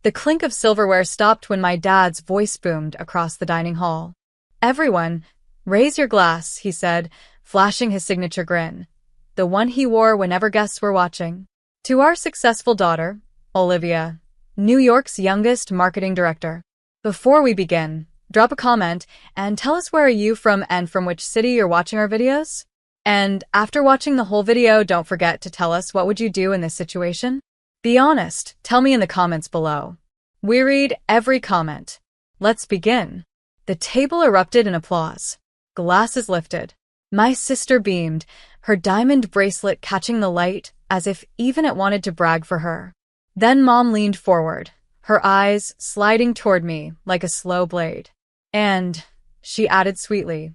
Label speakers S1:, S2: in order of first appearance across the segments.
S1: The clink of silverware stopped when my dad's voice boomed across the dining hall. "Everyone, raise your glass," he said, flashing his signature grin, the one he wore whenever guests were watching. "To our successful daughter, Olivia, New York's youngest marketing director. Before we begin, drop a comment and tell us where are you from and from which city you're watching our videos? And after watching the whole video, don't forget to tell us what would you do in this situation? Be honest, tell me in the comments below. We read every comment. Let's begin." The table erupted in applause. Glasses lifted. My sister beamed, her diamond bracelet catching the light as if even it wanted to brag for her. Then Mom leaned forward, her eyes sliding toward me like a slow blade. "And," she added sweetly,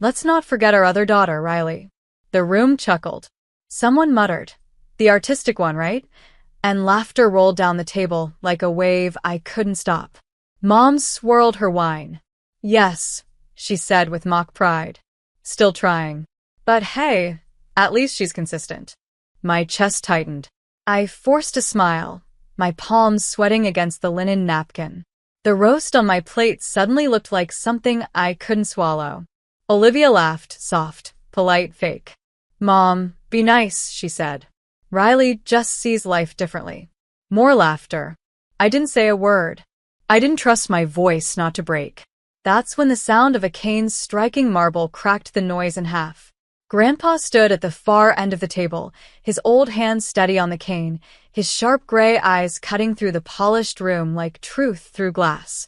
S1: "let's not forget our other daughter, Riley." The room chuckled. Someone muttered, "The artistic one, right?" And laughter rolled down the table like a wave I couldn't stop. Mom swirled her wine. "Yes," she said with mock pride. "Still trying. But hey, at least she's consistent." My chest tightened. I forced a smile, my palms sweating against the linen napkin. The roast on my plate suddenly looked like something I couldn't swallow. Olivia laughed, soft, polite fake. "Mom, be nice," she said. "Riley just sees life differently." More laughter. I didn't say a word. I didn't trust my voice not to break. That's when the sound of a cane striking marble cracked the noise in half. Grandpa stood at the far end of the table, his old hand steady on the cane, his sharp gray eyes cutting through the polished room like truth through glass.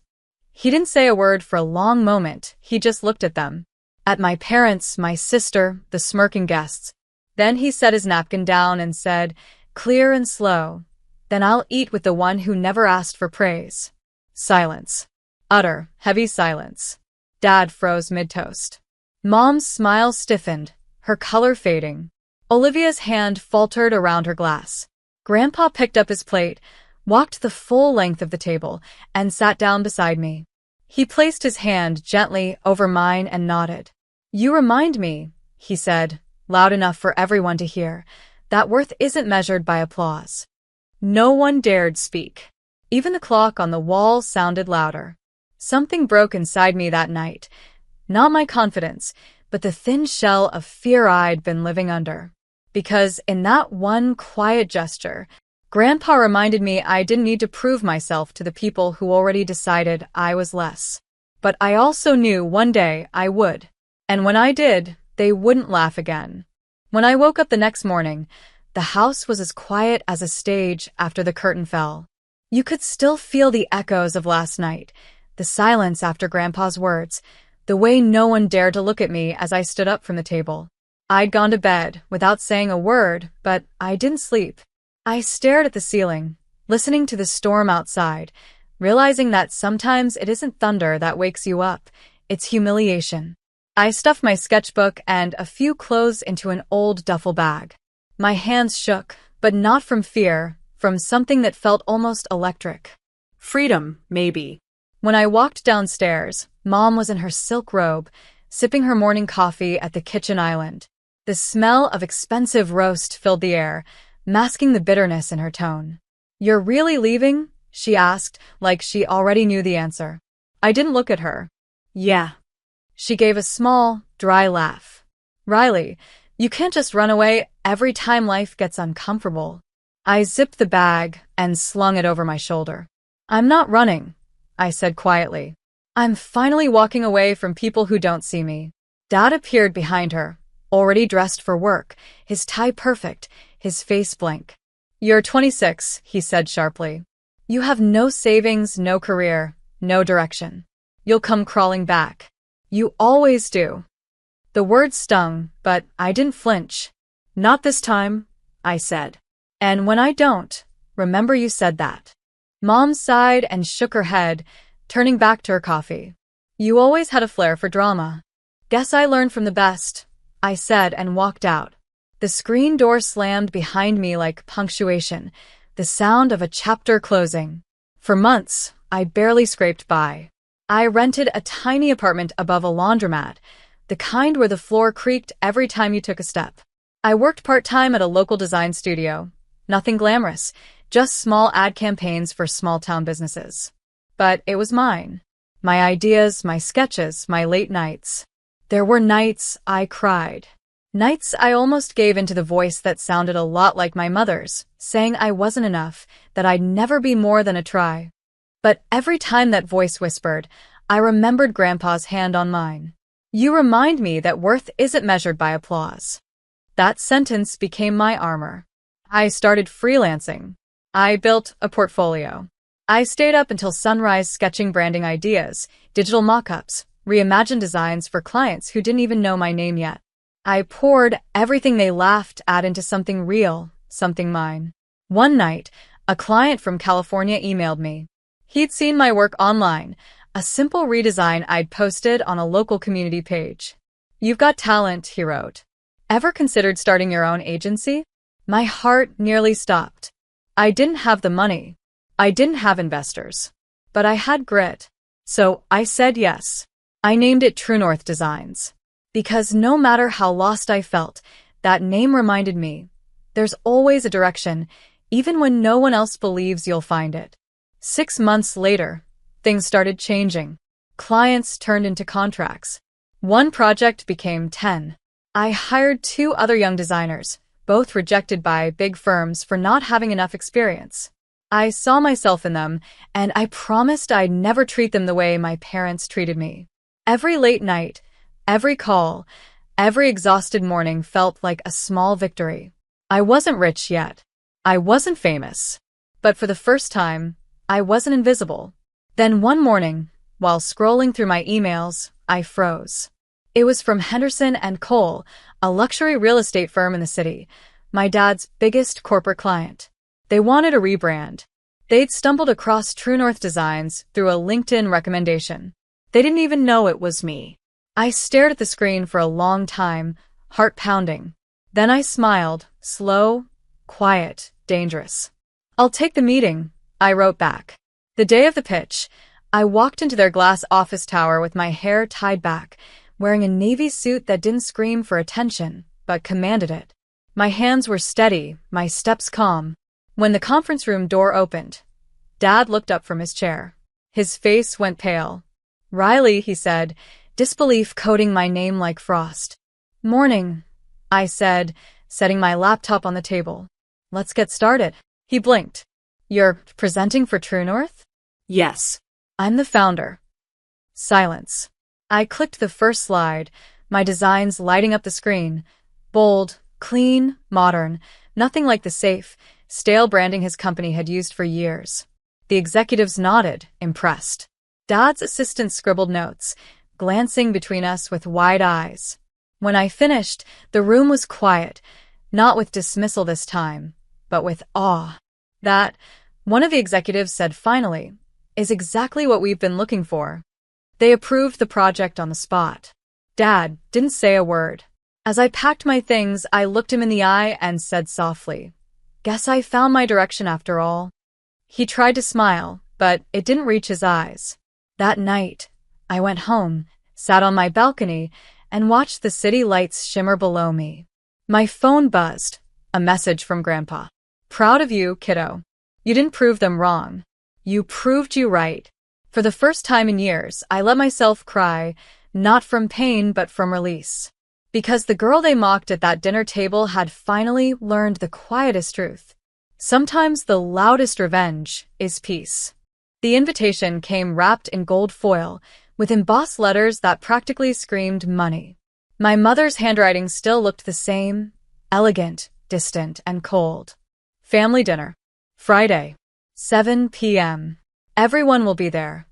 S1: He didn't say a word for a long moment, he just looked at them. At my parents, my sister, the smirking guests. Then he set his napkin down and said, clear and slow, "Then I'll eat with the one who never asked for praise." Silence. Utter, heavy silence. Dad froze mid-toast. Mom's smile stiffened, her color fading. Olivia's hand faltered around her glass. Grandpa picked up his plate, walked the full length of the table, and sat down beside me. He placed his hand gently over mine and nodded. "You remind me," he said, loud enough for everyone to hear, "that worth isn't measured by applause." No one dared speak. Even the clock on the wall sounded louder. Something broke inside me that night. Not my confidence, but the thin shell of fear I'd been living under. Because in that one quiet gesture, Grandpa reminded me I didn't need to prove myself to the people who already decided I was less. But I also knew one day I would. And when I did, they wouldn't laugh again. When I woke up the next morning, the house was as quiet as a stage after the curtain fell. You could still feel the echoes of last night, the silence after Grandpa's words, the way no one dared to look at me as I stood up from the table. I'd gone to bed without saying a word, but I didn't sleep. I stared at the ceiling, listening to the storm outside, realizing that sometimes it isn't thunder that wakes you up, it's humiliation. I stuffed my sketchbook and a few clothes into an old duffel bag. My hands shook, but not from fear, from something that felt almost electric. Freedom, maybe. When I walked downstairs, Mom was in her silk robe, sipping her morning coffee at the kitchen island. The smell of expensive roast filled the air, masking the bitterness in her tone. "You're really leaving?" she asked, like she already knew the answer. I didn't look at her. "Yeah." She gave a small, dry laugh. "Riley, you can't just run away every time life gets uncomfortable." I zipped the bag and slung it over my shoulder. "I'm not running," I said quietly. "I'm finally walking away from people who don't see me." Dad appeared behind her, already dressed for work, his tie perfect, his face blank. "You're 26, he said sharply. "You have no savings, no career, no direction. You'll come crawling back. You always do." The words stung, but I didn't flinch. "Not this time," I said. "And when I don't, remember you said that." Mom sighed and shook her head, turning back to her coffee. "You always had a flair for drama." "Guess I learned from the best," I said and walked out. The screen door slammed behind me like punctuation, the sound of a chapter closing. For months, I barely scraped by. I rented a tiny apartment above a laundromat, the kind where the floor creaked every time you took a step. I worked part-time at a local design studio. Nothing glamorous, just small ad campaigns for small-town businesses. But it was mine. My ideas, my sketches, my late nights. There were nights I cried. Nights I almost gave into the voice that sounded a lot like my mother's, saying I wasn't enough, that I'd never be more than a try. But every time that voice whispered, I remembered Grandpa's hand on mine. You remind me that worth isn't measured by applause. That sentence became my armor. I started freelancing. I built a portfolio. I stayed up until sunrise sketching branding ideas, digital mock-ups, reimagined designs for clients who didn't even know my name yet. I poured everything they laughed at into something real, something mine. One night, a client from California emailed me. He'd seen my work online, a simple redesign I'd posted on a local community page. "You've got talent," he wrote. "Ever considered starting your own agency?" My heart nearly stopped. I didn't have the money. I didn't have investors. But I had grit. So I said yes. I named it True North Designs. Because no matter how lost I felt, that name reminded me, there's always a direction, even when no one else believes you'll find it. 6 months later, things started changing. Clients turned into contracts. One project became 10. I hired 2 other young designers, both rejected by big firms for not having enough experience. I saw myself in them, and I promised I'd never treat them the way my parents treated me. Every late night, every call, every exhausted morning felt like a small victory. I wasn't rich yet. I wasn't famous. But for the first time, I wasn't invisible. Then one morning, while scrolling through my emails, I froze. It was from Henderson and Cole, a luxury real estate firm in the city, my dad's biggest corporate client. They wanted a rebrand. They'd stumbled across True North Designs through a LinkedIn recommendation. They didn't even know it was me. I stared at the screen for a long time, heart pounding. Then I smiled, slow, quiet, dangerous. "I'll take the meeting," I wrote back. The day of the pitch, I walked into their glass office tower with my hair tied back, wearing a navy suit that didn't scream for attention, but commanded it. My hands were steady, my steps calm. When the conference room door opened, Dad looked up from his chair. His face went pale. "Riley," he said, disbelief coating my name like frost. "Morning," I said, setting my laptop on the table. "Let's get started." He blinked. "You're presenting for True North?"
S2: Yes.
S1: "I'm the founder." Silence. I clicked the first slide, my designs lighting up the screen. Bold, clean, modern, nothing like the safe, stale branding his company had used for years. The executives nodded, impressed. Dad's assistant scribbled notes, glancing between us with wide eyes. When I finished, the room was quiet, not with dismissal this time, but with awe. "That," one of the executives said finally, "is exactly what we've been looking for." They approved the project on the spot. Dad didn't say a word. As I packed my things, I looked him in the eye and said softly, "Guess I found my direction after all." He tried to smile, but it didn't reach his eyes. That night, I went home, sat on my balcony, and watched the city lights shimmer below me. My phone buzzed, a message from Grandpa. "Proud of you, kiddo. You didn't prove them wrong. You proved you right." For the first time in years, I let myself cry, not from pain but from release. Because the girl they mocked at that dinner table had finally learned the quietest truth. Sometimes the loudest revenge is peace. The invitation came wrapped in gold foil, with embossed letters that practically screamed money. My mother's handwriting still looked the same, elegant, distant, and cold. Family dinner. Friday, 7 p.m. Everyone will be there.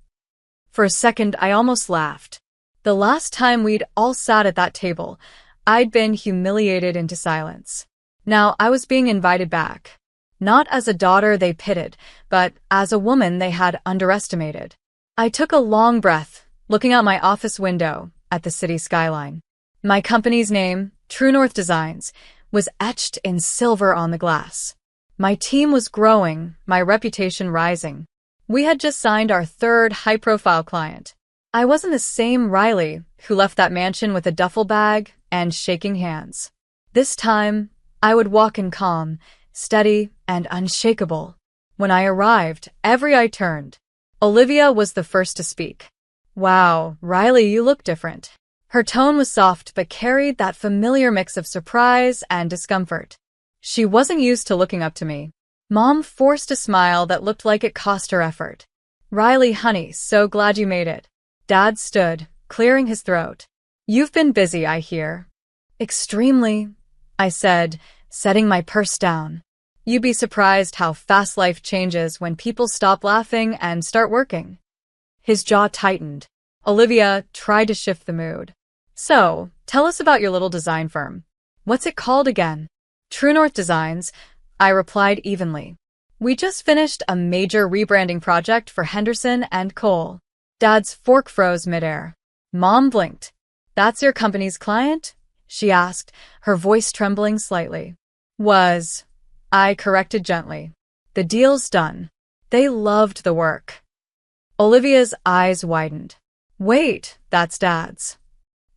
S1: For a second, I almost laughed. The last time we'd all sat at that table, I'd been humiliated into silence. Now I was being invited back. Not as a daughter they pitied, but as a woman they had underestimated. I took a long breath, looking out my office window at the city skyline. My company's name, True North Designs, was etched in silver on the glass. My team was growing, my reputation rising. We had just signed our 3rd high-profile client. I wasn't the same Riley who left that mansion with a duffel bag and shaking hands. This time, I would walk in calm, steady, and unshakable. When I arrived, every eye turned. Olivia was the first to speak. Wow, Riley, you look different. Her tone was soft but carried that familiar mix of surprise and discomfort. She wasn't used to looking up to me. Mom forced a smile that looked like it cost her effort. Riley, honey, so glad you made it. Dad stood, clearing his throat. You've been busy, I hear. Extremely, I said, setting my purse down. You'd be surprised how fast life changes when people stop laughing and start working. His jaw tightened. Olivia tried to shift the mood. So, tell us about your little design firm. What's it called again? True North Designs, I replied evenly. We just finished a major rebranding project for Henderson and Cole. Dad's fork froze midair. Mom blinked. That's your company's client? She asked, her voice trembling slightly. I corrected gently. The deal's done. They loved the work. Olivia's eyes widened. Wait, that's Dad's.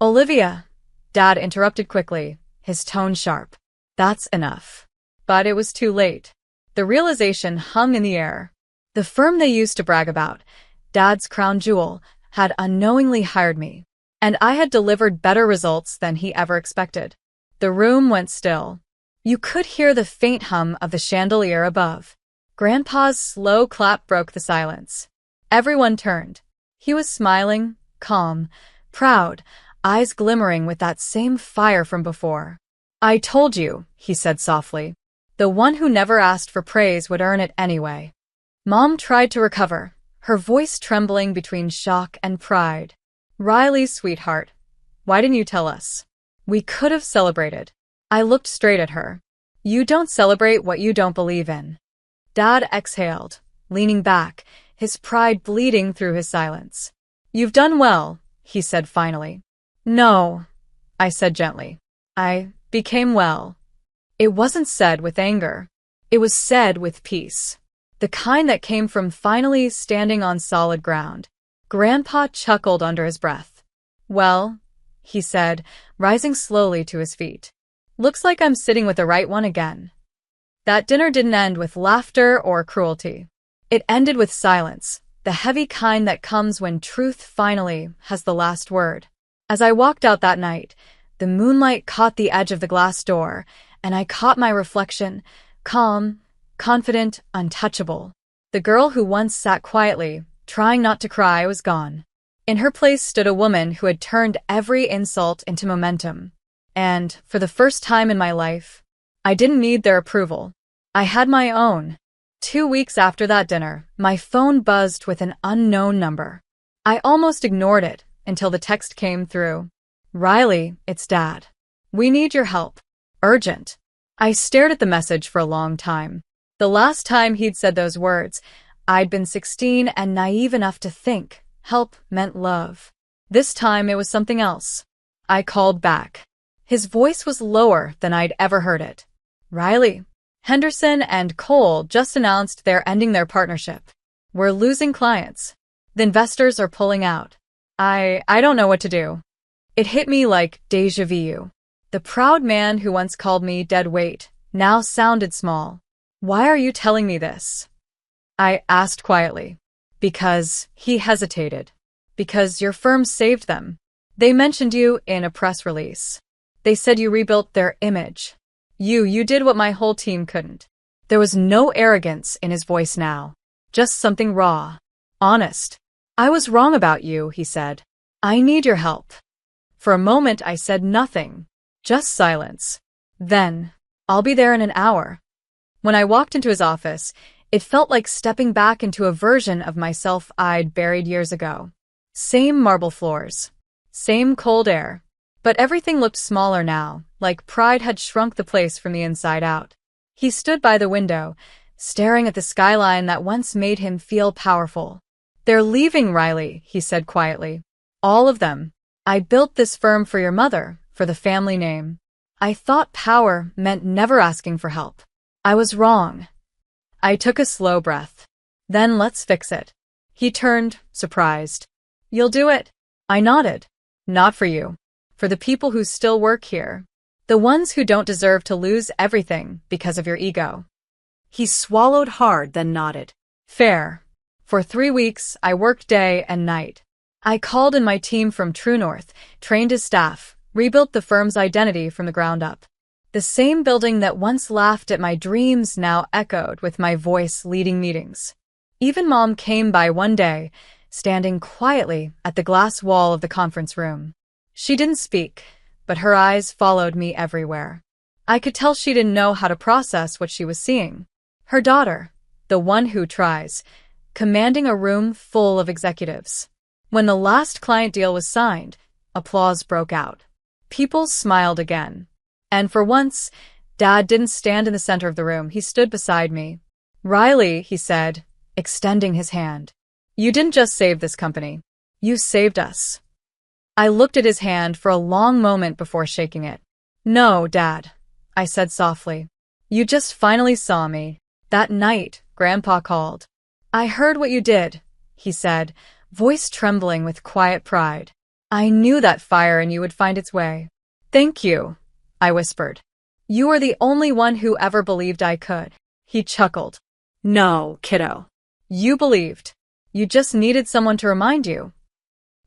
S1: Olivia, Dad interrupted quickly, his tone sharp. That's enough. But it was too late. The realization hung in the air. The firm they used to brag about, Dad's crown jewel, had unknowingly hired me, and I had delivered better results than he ever expected. The room went still. You could hear the faint hum of the chandelier above. Grandpa's slow clap broke the silence. Everyone turned. He was smiling, calm, proud, eyes glimmering with that same fire from before. I told you, he said softly. The one who never asked for praise would earn it anyway. Mom tried to recover, her voice trembling between shock and pride. Riley, sweetheart, why didn't you tell us? We could have celebrated. I looked straight at her. You don't celebrate what you don't believe in. Dad exhaled, leaning back, his pride bleeding through his silence. You've done well, he said finally. No, I said gently. I became well. It wasn't said with anger. It was said with peace. The kind that came from finally standing on solid ground. Grandpa chuckled under his breath. Well, he said, rising slowly to his feet. Looks like I'm sitting with the right one again. That dinner didn't end with laughter or cruelty. It ended with silence, the heavy kind that comes when truth finally has the last word. As I walked out that night, the moonlight caught the edge of the glass door, and I caught my reflection, calm, confident, untouchable. The girl who once sat quietly, trying not to cry, was gone. In her place stood a woman who had turned every insult into momentum. And, for the first time in my life, I didn't need their approval. I had my own. 2 weeks after that dinner, my phone buzzed with an unknown number. I almost ignored it until the text came through. Riley, it's Dad. We need your help. Urgent. I stared at the message for a long time. The last time he'd said those words, I'd been 16 and naive enough to think help meant love. This time it was something else. I called back. His voice was lower than I'd ever heard it. Riley, Henderson and Cole just announced they're ending their partnership. We're losing clients. The investors are pulling out. I don't know what to do. It hit me like déjà vu. The proud man who once called me dead weight now sounded small. Why are you telling me this? I asked quietly. Because he hesitated. Because your firm saved them. They mentioned you in a press release. They said you rebuilt their image. You did what my whole team couldn't. There was no arrogance in his voice now. Just something raw. Honest. I was wrong about you, he said. I need your help. For a moment I said nothing. Just silence. Then, I'll be there in an hour. When I walked into his office, it felt like stepping back into a version of myself I'd buried years ago. Same marble floors. Same cold air. But everything looked smaller now, like pride had shrunk the place from the inside out. He stood by the window, staring at the skyline that once made him feel powerful. They're leaving, Riley, he said quietly. All of them. I built this firm for your mother, for the family name. I thought power meant never asking for help. I was wrong. I took a slow breath. Then let's fix it. He turned, surprised. You'll do it? I nodded. Not for you. For the people who still work here. The ones who don't deserve to lose everything because of your ego.
S2: He swallowed hard, then nodded.
S1: Fair. For 3 weeks, I worked day and night. I called in my team from True North, trained his staff, rebuilt the firm's identity from the ground up. The same building that once laughed at my dreams now echoed with my voice leading meetings. Even Mom came by one day, standing quietly at the glass wall of the conference room. She didn't speak, but her eyes followed me everywhere. I could tell she didn't know how to process what she was seeing. Her daughter, the one who tries, commanding a room full of executives. When the last client deal was signed, applause broke out. People smiled again. And for once, Dad didn't stand in the center of the room. He stood beside me. "Riley," he said, extending his hand. "You didn't just save this company. You saved us." I looked at his hand for a long moment before shaking it. "No, Dad," I said softly. "You just finally saw me. That night, Grandpa called. I heard what you did," he said, voice trembling with quiet pride. "I knew that fire in you would find its way." "Thank you," I whispered. "You are the only one who ever believed I could." He chuckled.
S2: "No, kiddo.
S1: "You believed. You just needed someone to remind you."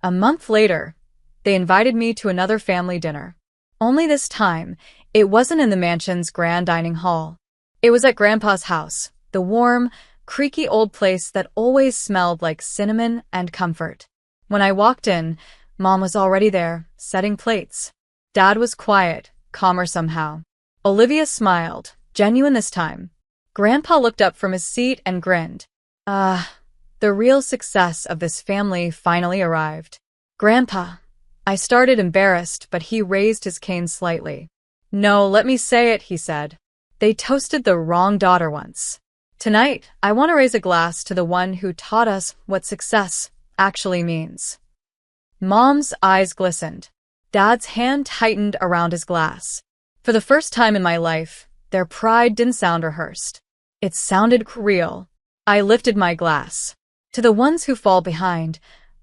S1: A month later, they invited me to another family dinner. Only this time, it wasn't in the mansion's grand dining hall. It was at Grandpa's house, the warm, creaky old place that always smelled like cinnamon and comfort. When I walked in, Mom was already there, setting plates. Dad was quiet, calmer somehow. Olivia smiled, genuine this time. Grandpa looked up from his seat and grinned. The real success of this family finally arrived. "Grandpa," I started, embarrassed, but he raised his cane slightly. "No, let me say it," he said. "They toasted the wrong daughter once. Tonight, I want to raise a glass to the one who taught us what success actually means." Mom's eyes glistened. Dad's hand tightened around his glass. For the first time in my life, their pride didn't sound rehearsed. It sounded real. I lifted my glass. "To the ones who fall behind,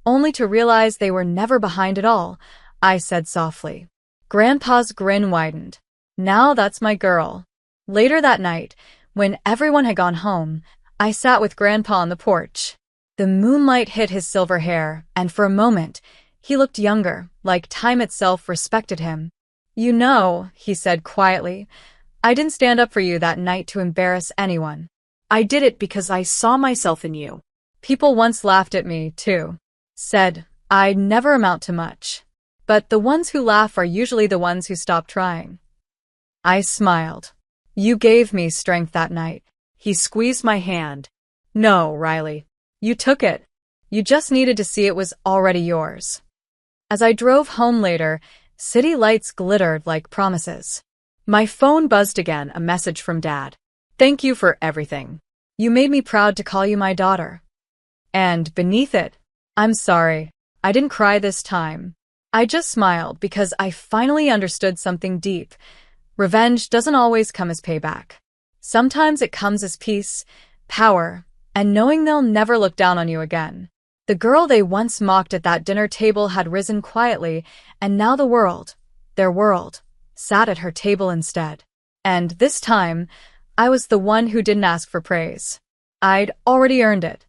S1: only to realize they were never behind at all," I said softly. Grandpa's grin widened. "Now that's my girl." Later that night, when everyone had gone home, I sat with Grandpa on the porch. The moonlight hit his silver hair, and for a moment, he looked younger, like time itself respected him. "You know," he said quietly, "I didn't stand up for you that night to embarrass anyone.
S2: I did it because I saw myself in you."
S1: People once laughed at me, too. Said I'd never amount to much. But the ones who laugh are usually the ones who stop trying. I smiled. "You gave me strength that night."
S2: He squeezed my hand.
S1: "No, Riley. You took it. You just needed to see it was already yours." As I drove home later, city lights glittered like promises. My phone buzzed again, a message from Dad. "Thank you for everything. You made me proud to call you my daughter." And beneath it, "I'm sorry. I didn't cry this time." I just smiled because I finally understood something deep. Revenge doesn't always come as payback. Sometimes it comes as peace, power, and knowing they'll never look down on you again. The girl they once mocked at that dinner table had risen quietly, and now the world, their world, sat at her table instead. And this time, I was the one who didn't ask for praise. I'd already earned it.